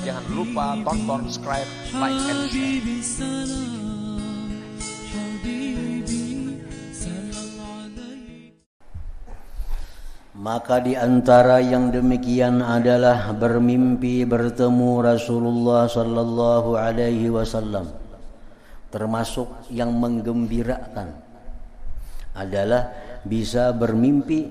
Jangan lupa tonton, subscribe, like, and share. Maka di antara yang demikian adalah bermimpi bertemu Rasulullah sallallahu alaihi wasallam. Termasuk yang menggembirakan adalah bisa bermimpi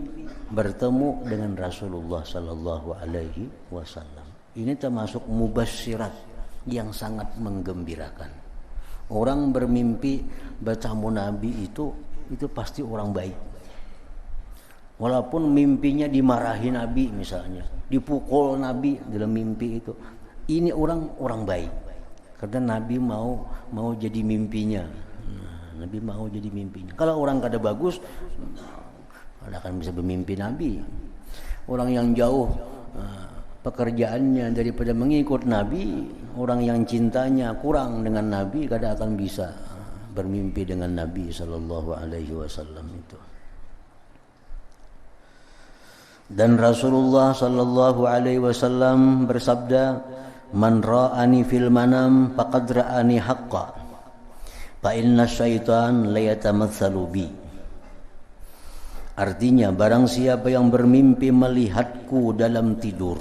bertemu dengan Rasulullah sallallahu alaihi wasallam. Ini termasuk mubasyirat yang sangat menggembirakan. Orang bermimpi bertemu Nabi itu pasti orang baik. Walaupun mimpinya dimarahi Nabi misalnya, dipukul Nabi dalam mimpi itu, ini orang baik. Karena Nabi mau jadi mimpinya. Nabi mau jadi mimpinya. Kalau orang kada bagus, kada akan bisa bermimpi Nabi. Orang yang jauh pekerjaannya daripada mengikut Nabi, orang yang cintanya kurang dengan Nabi, kada akan bisa bermimpi dengan Nabi sallallahu alaihi wasallam itu. Dan Rasulullah sallallahu alaihi wasallam bersabda, "Man ra'ani fil manam faqad ra'ani haqqan. Fa inna syaitan la yatamatsalu bi." Artinya, barang siapa yang bermimpi melihatku dalam tidur,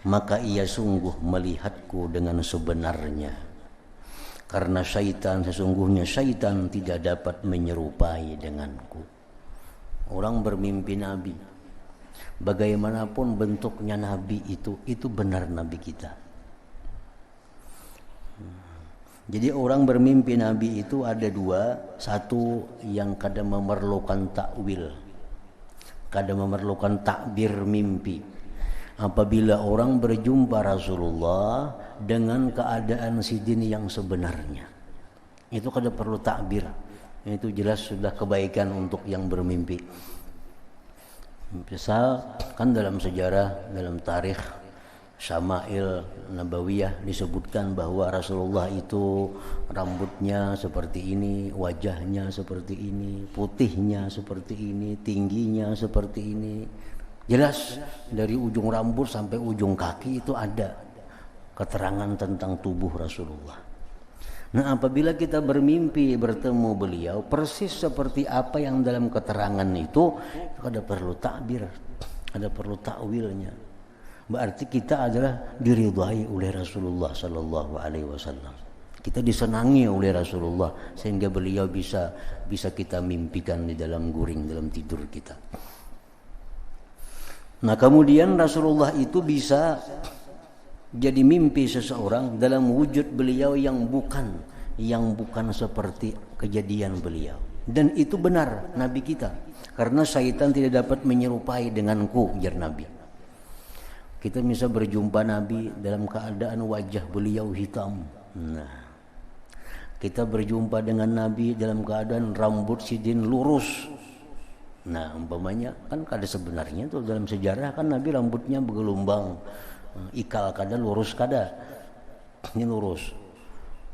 maka ia sungguh melihatku dengan sebenarnya. Karena sesungguhnya syaitan tidak dapat menyerupai denganku. Orang bermimpi Nabi, bagaimanapun bentuknya Nabi itu benar Nabi kita. Jadi orang bermimpi Nabi itu ada dua. Satu yang kadang memerlukan takwil, kadang memerlukan takbir mimpi. Apabila orang berjumpa Rasulullah dengan keadaan sidin yang sebenarnya, itu kadang perlu takbir. Itu jelas sudah kebaikan untuk yang bermimpi. Misal kan dalam sejarah, dalam tarikh Syama'il Nabawiyah disebutkan bahwa Rasulullah itu rambutnya seperti ini, wajahnya seperti ini, putihnya seperti ini, tingginya seperti ini. Jelas dari ujung rambut sampai ujung kaki itu ada keterangan tentang tubuh Rasulullah. Nah, apabila kita bermimpi bertemu beliau persis seperti apa yang dalam keterangan itu ada perlu takbir, ada perlu takwilnya. Berarti kita adalah diridhai oleh Rasulullah sallallahu alaihi wasallam. Kita disenangi oleh Rasulullah sehingga beliau bisa kita mimpikan di dalam guring, dalam tidur kita. Nah, kemudian Rasulullah itu bisa jadi mimpi seseorang dalam wujud beliau yang bukan seperti kejadian beliau. Dan itu benar Nabi kita. Karena syaitan tidak dapat menyerupai denganku, ujar Nabi. Kita bisa berjumpa Nabi dalam keadaan wajah beliau hitam. Nah, kita berjumpa dengan Nabi dalam keadaan rambut sidin lurus. Nah, umpamanya kan kada sebenarnya tuh dalam sejarah kan Nabi rambutnya bergelombang. Ikal kada, lurus kada. Ini lurus.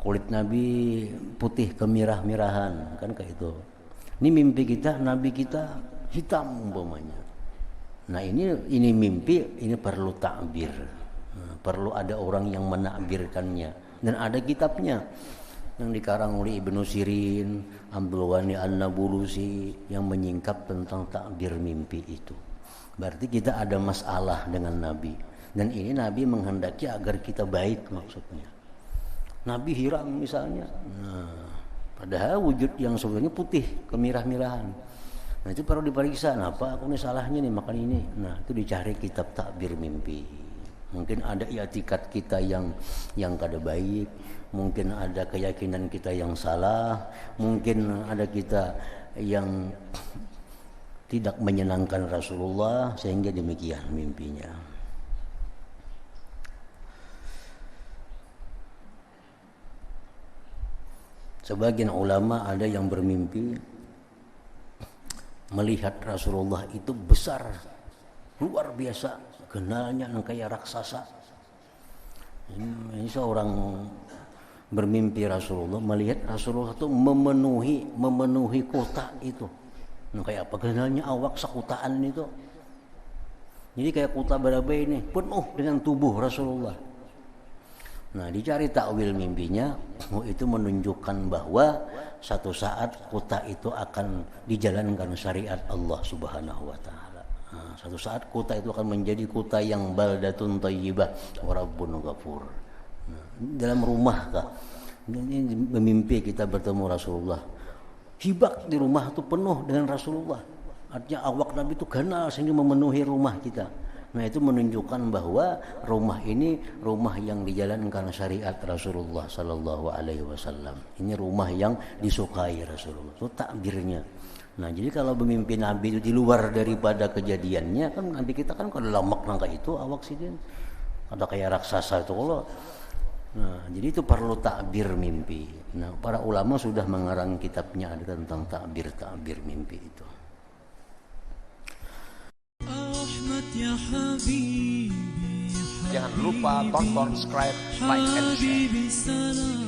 Kulit Nabi putih kemirah-mirahan, kan kayak itu. Ini mimpi kita, Nabi kita hitam umpamanya. Nah, ini mimpi, ini perlu takbir. Perlu ada orang yang menakbirkannya. Dan ada kitabnya yang dikarang oleh Ibnu Sirin, Abdul Ghani An-Nabulusi yang menyingkap tentang takbir mimpi itu. Berarti kita ada masalah dengan Nabi. Dan ini Nabi menghendaki agar kita baik maksudnya. Nabi hiram misalnya. Nah, padahal wujud yang sebenarnya putih, kemirah-mirahan. Nah, itu perlu diperiksa. Nah, apa aku ini salahnya nih makan ini. Nah, itu dicari kitab takbir mimpi. Mungkin ada i'tikad kita yang kada baik, mungkin ada keyakinan kita yang salah, mungkin ada kita yang tidak menyenangkan Rasulullah sehingga demikian mimpinya. Sebagian ulama ada yang bermimpi melihat Rasulullah itu besar, luar biasa, kenalnya kayak raksasa. Ini seorang bermimpi Rasulullah, melihat Rasulullah itu memenuhi kota itu. Kayak apa kenalnya awak sekutaan itu. Jadi kayak Kuta Barabai ini penuh dengan tubuh Rasulullah. Nah, dicari takwil mimpinya, itu menunjukkan bahwa satu saat kota itu akan dijalankan syariat Allah Subhanahu wa taala. Nah, satu saat kota itu akan menjadi kota yang baldatun thayyibah wa rabbun ghafur. Nah, dalam rumah kah? Ini memimpi kita bertemu Rasulullah. Hibak di rumah itu penuh dengan Rasulullah. Artinya awak Nabi itu ganal sehingga memenuhi rumah kita. Nah, itu menunjukkan bahwa rumah ini rumah yang dijalankan syariat Rasulullah Sallallahu Alaihi Wasallam. Ini rumah yang disukai Rasulullah. Itu takbirnya. Nah, jadi kalau bermimpi Nabi itu di luar daripada kejadiannya, kan Nabi kita kan kalau lamak nangka itu awak sih kan ada kayak raksasa itu kalau. Nah, jadi itu perlu takbir mimpi. Nah, para ulama sudah mengarang kitabnya ada tentang takbir mimpi itu. Jangan lupa tonton, subscribe, like, and share.